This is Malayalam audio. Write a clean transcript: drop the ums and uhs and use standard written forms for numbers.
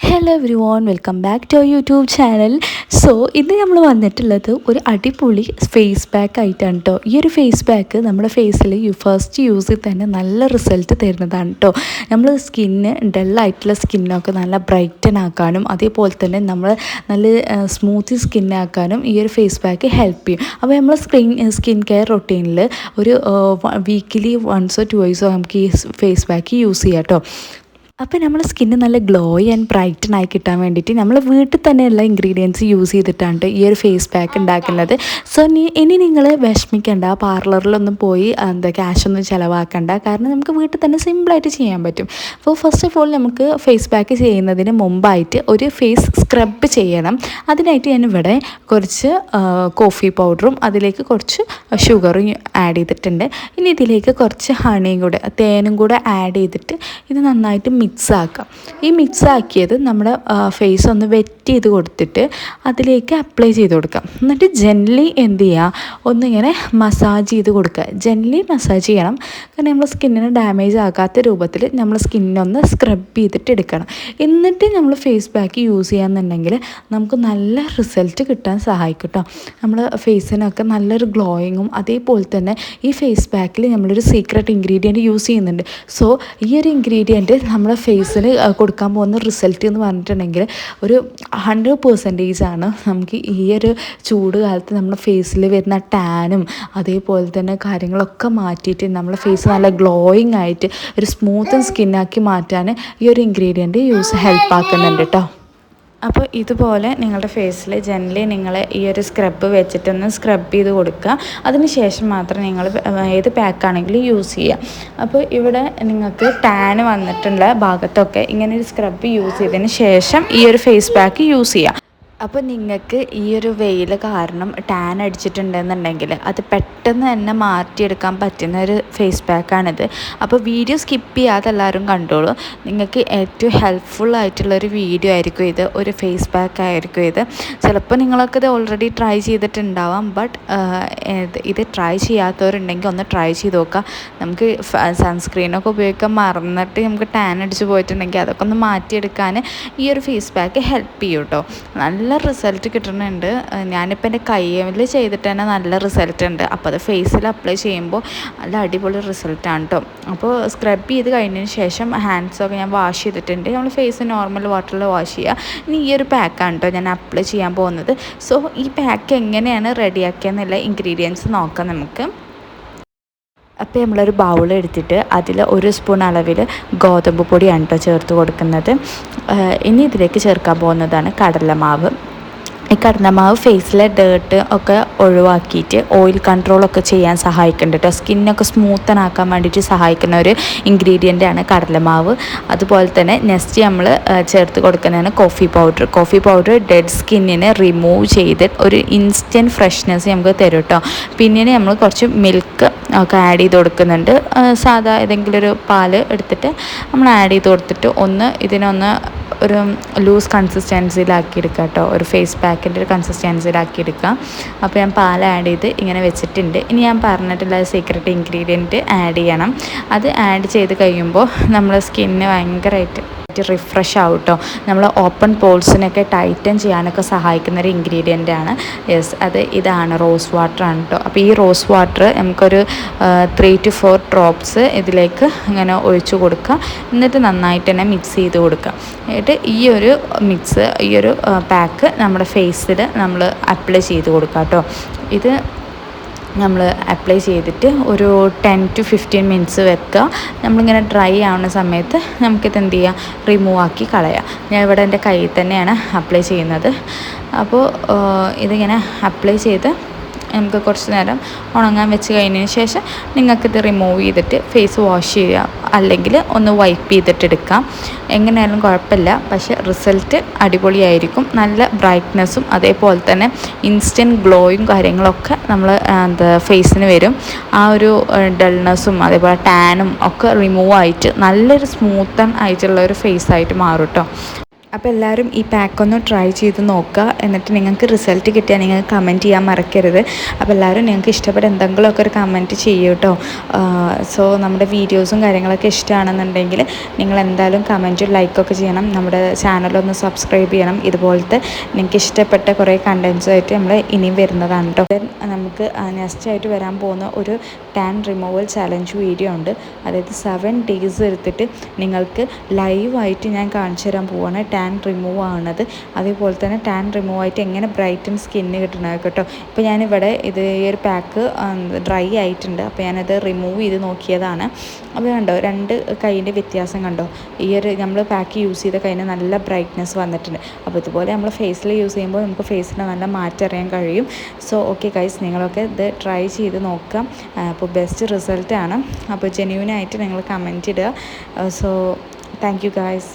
Hello everyone, welcome back to YouTube channel. So ഇന്ന് നമ്മൾ വന്നിട്ടുള്ളത് ഒരു അടിപൊളി ഫേസ് പാക്ക് ആയിട്ടാണ് കേട്ടോ. ഈ ഒരു ഫേസ് പാക്ക് നമ്മുടെ ഫേസിൽ ഫസ്റ്റ് യൂസിൽ തന്നെ നല്ല റിസൾട്ട് തരുന്നതാണ് കേട്ടോ. നമ്മൾ സ്കിന്ന് ഡള്ളായിട്ടുള്ള സ്കിന്നൊക്കെ നല്ല ബ്രൈറ്റൻ ആക്കാനും അതേപോലെ തന്നെ നമ്മൾ നല്ല സ്മൂത്തി സ്കിന്നാക്കാനും ഈ ഒരു ഫേസ് പാക്ക് ഹെൽപ്പ് ചെയ്യും. അപ്പോൾ നമ്മൾ സ്കിൻ കെയർ റൊട്ടീനിൽ ഒരു വീക്കിലി വൺസോ ടുവൈസോ നമുക്ക് ഈ ഫേസ് പാക്ക് യൂസ് ചെയ്യാം കേട്ടോ. അപ്പോൾ നമ്മൾ സ്കിന്ന് നല്ല ഗ്ലോയി ആൻഡ് ബ്രൈറ്റൻ ആയി കിട്ടാൻ വേണ്ടിയിട്ട് നമ്മൾ വീട്ടിൽ തന്നെ എല്ലാ ഇൻഗ്രീഡിയൻസ് യൂസ് ചെയ്തിട്ടാണ് ഈ ഒരു ഫേസ് പാക്ക് ഉണ്ടാക്കുന്നത്. സോ ഇനി നിങ്ങൾ വിഷമിക്കേണ്ട, പാർലറിലൊന്നും പോയി ക്യാഷൊന്നും ചിലവാക്കണ്ട. കാരണം നമുക്ക് വീട്ടിൽ തന്നെ സിമ്പിളായിട്ട് ചെയ്യാൻ പറ്റും. അപ്പോൾ ഫസ്റ്റ് ഓഫ് ഓൾ നമുക്ക് ഫേസ് പാക്ക് ചെയ്യുന്നതിന് മുമ്പായിട്ട് ഒരു ഫേസ് സ്ക്രബ് ചെയ്യണം. അതിനായിട്ട് ഞാനിവിടെ കുറച്ച് കോഫി പൗഡറും അതിലേക്ക് കുറച്ച് ഷുഗറും ആഡ് ചെയ്തിട്ടുണ്ട്. ഇനി ഇതിലേക്ക് കുറച്ച് ഹണിയും കൂടെ, തേനും കൂടെ ആഡ് ചെയ്തിട്ട് ഇത് നന്നായിട്ട് മിക്സ് ആക്കാം. ഈ മിക്സ് ആക്കിയത് നമ്മുടെ ഫേസ് ഒന്ന് വെറ്റ് ചെയ്ത് കൊടുത്തിട്ട് അതിലേക്ക് അപ്ലൈ ചെയ്ത് കൊടുക്കാം. എന്നിട്ട് ജെൻലി എന്ത് ചെയ്യുക, ഒന്നിങ്ങനെ മസാജ് ചെയ്ത് കൊടുക്കുക. ജെൻലി മസാജ് ചെയ്യണം. കാരണം നമ്മൾ സ്കിന്നിന് ഡാമേജ് ആകാത്ത രൂപത്തിൽ നമ്മൾ സ്കിന്നൊന്ന് സ്ക്രബ് ചെയ്തിട്ട് എടുക്കണം. എന്നിട്ട് നമ്മൾ ഫേസ് പാക്ക് യൂസ് ചെയ്യാന്നുണ്ടെങ്കിൽ നമുക്ക് നല്ല റിസൾട്ട് കിട്ടാൻ സഹായിക്കും കേട്ടോ. നമ്മൾ ഫേസിനൊക്കെ നല്ലൊരു ഗ്ലോയിങ്ങും അതേപോലെ തന്നെ ഈ ഫേസ് പാക്കിൽ നമ്മളൊരു സീക്രട്ട് ഇൻഗ്രീഡിയൻറ്റ് യൂസ് ചെയ്യുന്നുണ്ട്. സോ ഈ ഒരു ഇൻഗ്രീഡിയൻറ്റ് നമ്മുടെ ഫേസിന് കൊടുക്കാൻ പോകുന്ന റിസൾട്ട് എന്ന് പറഞ്ഞിട്ടുണ്ടെങ്കിൽ ഒരു 100% ആണ്. നമുക്ക് ഈ ഒരു ചൂട് കാലത്ത് നമ്മുടെ ഫേസിൽ വരുന്ന ടാനും അതേപോലെ തന്നെ കാര്യങ്ങളൊക്കെ മാറ്റിയിട്ട് നമ്മുടെ ഫേസ് നല്ല ഗ്ലോയിങ് ആയിട്ട് ഒരു സ്മൂത്ത് സ്കിന്നാക്കി മാറ്റാൻ ഈ ഒരു ഇൻഗ്രീഡിയൻറ്റ് ഹെൽപ്പ് ആക്കുന്നുണ്ട് കേട്ടോ. അപ്പോൾ ഇതുപോലെ നിങ്ങളുടെ ഫേസിൽ ജനറലി നിങ്ങൾ ഈ ഒരു സ്ക്രബ് വെച്ചിട്ടൊന്ന് സ്ക്രബ് ചെയ്ത് കൊടുക്കുക. അതിന് ശേഷം മാത്രം നിങ്ങൾ ഏത് പാക്കാണെങ്കിലും യൂസ് ചെയ്യുക. അപ്പോൾ ഇവിടെ നിങ്ങൾക്ക് ടാൻ വന്നിട്ടുള്ള ഭാഗത്തൊക്കെ ഇങ്ങനെ ഒരു സ്ക്രബ് യൂസ് ചെയ്തതിന് ശേഷം ഈ ഒരു ഫേസ് പാക്ക് യൂസ് ചെയ്യുക. അപ്പോൾ നിങ്ങൾക്ക് ഈ ഒരു വെയിൽ കാരണം ടാൻ അടിച്ചിട്ടുണ്ടെന്നുണ്ടെങ്കിൽ അത് പെട്ടെന്ന് തന്നെ മാറ്റിയെടുക്കാൻ പറ്റുന്ന ഒരു ഫേസ് പാക്കാണിത്. അപ്പോൾ വീഡിയോ സ്കിപ്പ് ചെയ്യാതെ എല്ലാവരും കണ്ടോളൂ. നിങ്ങൾക്ക് ഏറ്റവും ഹെൽപ്ഫുൾ ആയിട്ടുള്ളൊരു വീഡിയോ ആയിരിക്കും ഇത്, ഒരു ഫേസ് പാക്ക് ആയിരിക്കും ഇത്. ചിലപ്പോൾ നിങ്ങളൊക്കെ ഇത് ഓൾറെഡി ട്രൈ ചെയ്തിട്ടുണ്ടാവാം. ബട്ട് ഇത് ട്രൈ ചെയ്യാത്തവരുണ്ടെങ്കിൽ ഒന്ന് ട്രൈ ചെയ്ത് നോക്കുക. നമുക്ക് സൺസ്ക്രീനൊക്കെ ഉപയോഗിക്കാൻ മറന്നിട്ട് നമുക്ക് ടാൻ അടിച്ച് പോയിട്ടുണ്ടെങ്കിൽ അതൊക്കെ ഒന്ന് മാറ്റിയെടുക്കാൻ ഈ ഒരു ഫേസ് പാക്ക് ഹെൽപ്പ് ചെയ്യും കേട്ടോ. നല്ല റിസൾട്ട് കിട്ടുന്നുണ്ട്. ഞാനിപ്പോൾ എൻ്റെ കയ്യിൽ ചെയ്തിട്ട് തന്നെ നല്ല റിസൾട്ട് ഉണ്ട്. അപ്പോൾ അത് ഫേസിൽ അപ്ലൈ ചെയ്യുമ്പോൾ നല്ല അടിപൊളി റിസൾട്ടാണ് കേട്ടോ. അപ്പോൾ സ്ക്രബ് ചെയ്ത് കഴിഞ്ഞതിന് ശേഷം ഹാൻഡ്സൊക്കെ ഞാൻ വാഷ് ചെയ്തിട്ടുണ്ട്. നമ്മൾ ഫേസ് നോർമൽ വാട്ടറിൽ വാഷ് ചെയ്യുക. ഇനി ഈ ഒരു പാക്കാണ് കേട്ടോ ഞാൻ അപ്ലൈ ചെയ്യാൻ പോകുന്നത്. സോ ഈ പാക്ക് എങ്ങനെയാണ് റെഡിയാക്കിയെന്നുള്ള ഇൻഗ്രീഡിയൻസ് നോക്കാം നമുക്ക്. അപ്പോൾ നമ്മളൊരു ബൗൾ എടുത്തിട്ട് അതിൽ 1 സ്പൂൺ അളവിൽ ഗോതമ്പ് പൊടിയാണ് കേട്ടോ ചേർത്ത് കൊടുക്കുന്നത്. ഇനി ഇതിലേക്ക് ചേർക്കാൻ പോകുന്നതാണ് കടലമാവ്. ഈ കടലമാവ് ഫേസിലെ ഡേർട്ട് ഒക്കെ ഒഴിവാക്കിയിട്ട് ഓയിൽ കൺട്രോളൊക്കെ ചെയ്യാൻ സഹായിക്കുന്നുണ്ട് കേട്ടോ. സ്കിന്നൊക്കെ സ്മൂത്തനാക്കാൻ വേണ്ടിയിട്ട് സഹായിക്കുന്ന ഒരു ഇൻഗ്രീഡിയൻ്റാണ് കടലമാവ്. അതുപോലെ തന്നെ നെക്സ്റ്റ് നമ്മൾ ചേർത്ത് കൊടുക്കുന്നതാണ് കോഫി പൗഡർ ഡെഡ് സ്കിന്നിനെ റിമൂവ് ചെയ്ത് ഒരു ഇൻസ്റ്റൻറ്റ് ഫ്രഷ്നെസ് നമുക്ക് തരും കേട്ടോ. പിന്നെ നമ്മൾ കുറച്ച് മിൽക്ക് ഒക്കെ ആഡ് ചെയ്ത് കൊടുക്കുന്നുണ്ട്. സാധാ ഏതെങ്കിലും ഒരു പാല് എടുത്തിട്ട് നമ്മൾ ആഡ് ചെയ്ത് കൊടുത്തിട്ട് ഇതിനൊന്ന് ഒരു ലൂസ് കൺസിസ്റ്റൻസിയിലാക്കി എടുക്കുക കേട്ടോ. ഒരു ഫേസ് പാക്കിൻ്റെ ഒരു കൺസിസ്റ്റൻസിയിലാക്കി എടുക്കുക. അപ്പോൾ ഞാൻ പാൽ ആഡ് ചെയ്ത് ഇങ്ങനെ വെച്ചിട്ടുണ്ട്. ഇനി ഞാൻ പറഞ്ഞിട്ടുള്ള സീക്രട്ട് ഇൻഗ്രീഡിയൻറ്റ് ആഡ് ചെയ്യണം. അത് ആഡ് ചെയ്ത് കഴിയുമ്പോൾ നമ്മുടെ സ്കിന്ന് ഭയങ്കരമായിട്ട് റിഫ്രഷ് ആവും കേട്ടോ. നമ്മൾ ഓപ്പൺ പോൾസിനൊക്കെ ടൈറ്റൻ ചെയ്യാനൊക്കെ സഹായിക്കുന്ന ഒരു ഇൻഗ്രീഡിയൻ്റ് ആണ്. ഇതാണ് റോസ് വാട്ടറാണ് കേട്ടോ. അപ്പോൾ ഈ റോസ് വാട്ടർ നമുക്കൊരു 3 to 4 ഡ്രോപ്സ് ഇതിലേക്ക് ഇങ്ങനെ ഒഴിച്ചു കൊടുക്കുക. എന്നിട്ട് നന്നായിട്ട് തന്നെ മിക്സ് ചെയ്ത് കൊടുക്കുക. എന്നിട്ട് ഈ ഒരു പാക്ക് നമ്മുടെ ഫേസിൽ നമ്മൾ അപ്ലൈ ചെയ്ത് കൊടുക്കുക കേട്ടോ. ഇത് നമ്മൾ അപ്ലൈ ചെയ്തിട്ട് ഒരു 10 to 15 മിനിറ്റ്സ് വെക്കുക. നമ്മളിങ്ങനെ ഡ്രൈ ആവുന്ന സമയത്ത് നമുക്കിത് എന്ത് ചെയ്യുക, റിമൂവ് ആക്കി കളയാം. ഞാൻ ഇവിടെ എൻ്റെ കയ്യിൽ തന്നെയാണ് അപ്ലൈ ചെയ്യുന്നത്. അപ്പോൾ ഇതിങ്ങനെ അപ്ലൈ ചെയ്ത് നമുക്ക് കുറച്ച് നേരം ഉണങ്ങാൻ വെച്ച് കഴിഞ്ഞതിന് ശേഷം നിങ്ങൾക്കിത് റിമൂവ് ചെയ്തിട്ട് ഫേസ് വാഷ് ചെയ്യുക, അല്ലെങ്കിൽ ഒന്ന് വൈപ്പ് ചെയ്തിട്ട് എടുക്കാം. എങ്ങനെയായാലും കുഴപ്പമില്ല. പക്ഷേ റിസൾട്ട് അടിപൊളിയായിരിക്കും. നല്ല ബ്രൈറ്റ്നെസ്സും അതേപോലെ തന്നെ ഇൻസ്റ്റൻറ്റ് ഗ്ലോയും കാര്യങ്ങളൊക്കെ നമ്മൾ ഫേസിന് വരും. ആ ഒരു ഡൾനെസ്സും അതേപോലെ ടാനും ഒക്കെ റിമൂവ് ആയിട്ട് നല്ലൊരു സ്മൂത്തൻ ആയിട്ടുള്ള ഒരു ഫേസായിട്ട് മാറും കേട്ടോ. അപ്പോൾ എല്ലാവരും ഈ പാക്കൊന്ന് ട്രൈ ചെയ്ത് നോക്കുക. എന്നിട്ട് നിങ്ങൾക്ക് റിസൾട്ട് കിട്ടിയാൽ നിങ്ങൾ കമൻറ്റ് ചെയ്യാൻ മറക്കരുത്. അപ്പോൾ എല്ലാവരും നിങ്ങൾക്ക് ഇഷ്ടപ്പെട്ട എന്തെങ്കിലുമൊക്കെ ഒരു കമൻറ്റ് ചെയ്യൂ കേട്ടോ. സോ നമ്മുടെ വീഡിയോസും കാര്യങ്ങളൊക്കെ ഇഷ്ടമാണെന്നുണ്ടെങ്കിൽ നിങ്ങൾ എന്തായാലും കമൻറ്റും ലൈക്കൊക്കെ ചെയ്യണം. നമ്മുടെ ചാനലൊന്ന് സബ്സ്ക്രൈബ് ചെയ്യണം. ഇതുപോലത്തെ നിങ്ങൾക്ക് ഇഷ്ടപ്പെട്ട കുറേ കണ്ടൻസുമായിട്ട് നമ്മൾ ഇനിയും വരുന്നതാണ് കേട്ടോ. നമുക്ക് നെക്സ്റ്റ് ആയിട്ട് വരാൻ പോകുന്ന ഒരു ടാൻ റിമൂവൽ ചാലഞ്ച് വീഡിയോ ഉണ്ട്. അതായത് 7 days എടുത്തിട്ട് നിങ്ങൾക്ക് ലൈവായിട്ട് ഞാൻ കാണിച്ചു തരാൻ പോവുകയാണ് ടാൻ റിമൂവ് ആവുന്നത്. അതേപോലെ തന്നെ ടാൻ റിമൂവ് ആയിട്ട് എങ്ങനെ ബ്രൈറ്റൻ സ്കിന്ന് കിട്ടണത് കേട്ടോ. ഇപ്പോൾ ഞാനിവിടെ ഈ ഒരു പാക്ക് ഡ്രൈ ആയിട്ടുണ്ട്. അപ്പോൾ ഞാനത് റിമൂവ് ചെയ്ത് നോക്കിയതാണ്. അപ്പോൾ കണ്ടോ 2 കൈയിൻ്റെ വ്യത്യാസം കണ്ടോ. ഈ ഒരു നമ്മൾ പാക്ക് യൂസ് ചെയ്ത കൈയിന് നല്ല ബ്രൈറ്റ്നെസ് വന്നിട്ടുണ്ട്. അപ്പോൾ ഇതുപോലെ നമ്മൾ ഫേസിൽ യൂസ് ചെയ്യുമ്പോൾ നമുക്ക് ഫേസിന് നല്ല മാറ്റം അറിയാൻ കഴിയും. സോ ഓക്കെ ഗൈസ്, നിങ്ങളൊക്കെ ഇത് ട്രൈ ചെയ്ത് നോക്കാം. അപ്പോൾ ബെസ്റ്റ് റിസൾട്ടാണ്. അപ്പോൾ ജെന്യൂനായിട്ട് നിങ്ങൾ കമൻറ്റ് ഇടുക. So thank you guys.